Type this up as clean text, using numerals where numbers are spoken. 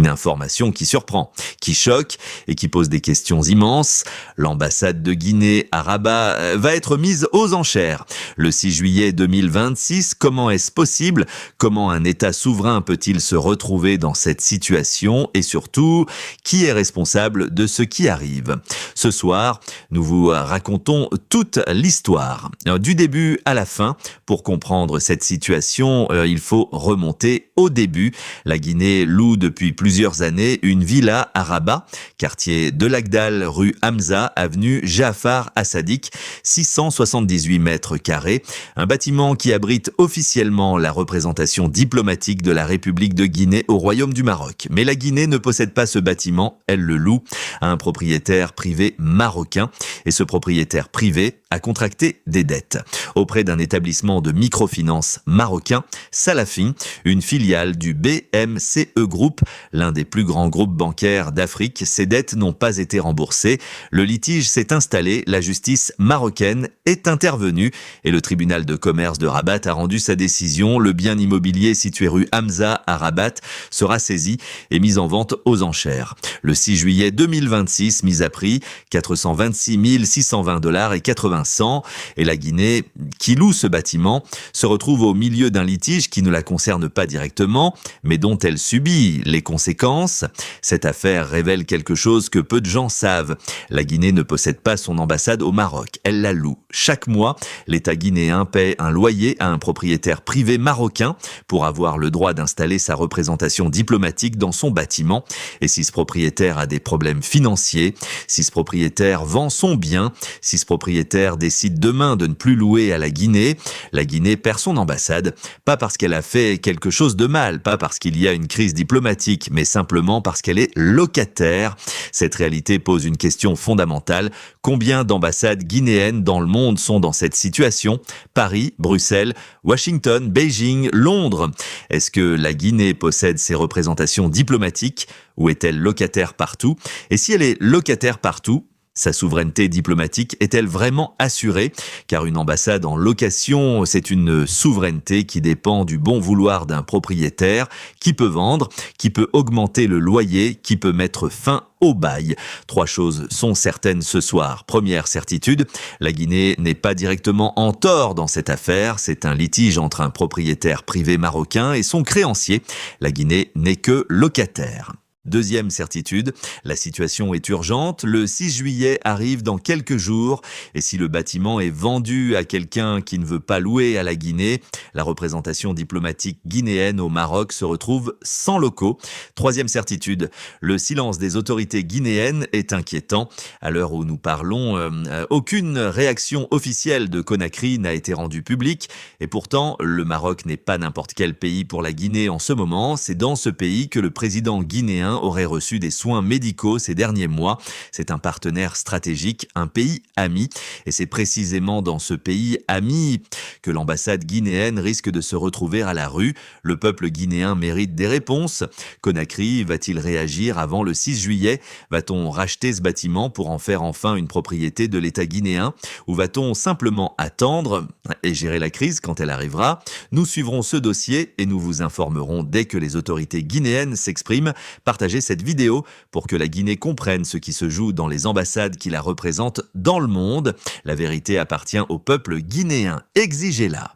Une information qui surprend, qui choque et qui pose des questions immenses. L'ambassade de Guinée à Rabat va être mise aux enchères. Le 6 juillet 2026, comment est-ce possible? Comment un État souverain peut-il se retrouver dans cette situation? Et surtout, qui est responsable de ce qui arrive? Ce soir, nous vous racontons toute l'histoire. Du début à la fin, pour comprendre cette situation, il faut remonter au début. La Guinée loue depuis plusieurs années une villa à Rabat, quartier de l'Agdal, rue Hamza, avenue Jaafar Assadik, 678 mètres carrés. Un bâtiment qui abrite officiellement la représentation diplomatique de la République de Guinée au Royaume du Maroc. Mais la Guinée ne possède pas ce bâtiment, elle le loue à un propriétaire privé marocain. Et ce propriétaire privé a contracté des dettes auprès d'un établissement de microfinance marocain, Salafi, une filiale du BMCE Group, l'un des plus grands groupes bancaires d'Afrique. Ces dettes n'ont pas été remboursées. Le litige s'est installé, la justice marocaine est intervenue et le tribunal de commerce de Rabat a rendu sa décision. Le bien immobilier situé rue Hamza à Rabat sera saisi et mis en vente aux enchères. Le 6 juillet 2026, mise à prix 426 620 $ et 80 cents. Et la Guinée, qui loue ce bâtiment, se retrouve au milieu d'un litige qui ne la concerne pas directement, mais dont elle subit les conséquences. Cette affaire révèle quelque chose que peu de gens savent. La Guinée ne possède pas son ambassade au Maroc, elle la loue. Chaque mois, l'État guinéen paie un loyer à un propriétaire privé marocain pour avoir le droit d'installer sa représentation diplomatique dans son bâtiment. Et si ce propriétaire a des problèmes financiers, si ce propriétaire vend son bien, si ce propriétaire décide demain de ne plus louer à la Guinée perd son ambassade, pas parce qu'elle a fait quelque chose de mal, pas parce qu'il y a une crise diplomatique, mais simplement parce qu'elle est locataire. Cette réalité pose une question fondamentale. Combien d'ambassades guinéennes dans le monde sont dans cette situation? Paris, Bruxelles, Washington, Beijing, Londres. Est-ce que la Guinée possède ses représentations diplomatiques ou est-elle locataire partout? Et si elle est locataire partout, sa souveraineté diplomatique est-elle vraiment assurée? Car une ambassade en location, c'est une souveraineté qui dépend du bon vouloir d'un propriétaire qui peut vendre, qui peut augmenter le loyer, qui peut mettre fin au bail. 3 choses sont certaines ce soir. Première certitude, la Guinée n'est pas directement en tort dans cette affaire. C'est un litige entre un propriétaire privé marocain et son créancier. La Guinée n'est que locataire. Deuxième certitude, la situation est urgente. Le 6 juillet arrive dans quelques jours et si le bâtiment est vendu à quelqu'un qui ne veut pas louer à la Guinée, la représentation diplomatique guinéenne au Maroc se retrouve sans locaux. Troisième certitude, le silence des autorités guinéennes est inquiétant. À l'heure où nous parlons, aucune réaction officielle de Conakry n'a été rendue publique et pourtant, le Maroc n'est pas n'importe quel pays pour la Guinée en ce moment. C'est dans ce pays que le président guinéen aurait reçu des soins médicaux ces derniers mois. C'est un partenaire stratégique, un pays ami. Et c'est précisément dans ce pays ami que l'ambassade guinéenne risque de se retrouver à la rue. Le peuple guinéen mérite des réponses. Conakry va-t-il réagir avant le 6 juillet? Va-t-on racheter ce bâtiment pour en faire enfin une propriété de l'État guinéen? Ou va-t-on simplement attendre et gérer la crise quand elle arrivera? Nous suivrons ce dossier et nous vous informerons dès que les autorités guinéennes s'expriment. Partagez cette vidéo pour que la Guinée comprenne ce qui se joue dans les ambassades qui la représentent dans le monde. La vérité appartient au peuple guinéen. Exigez-la.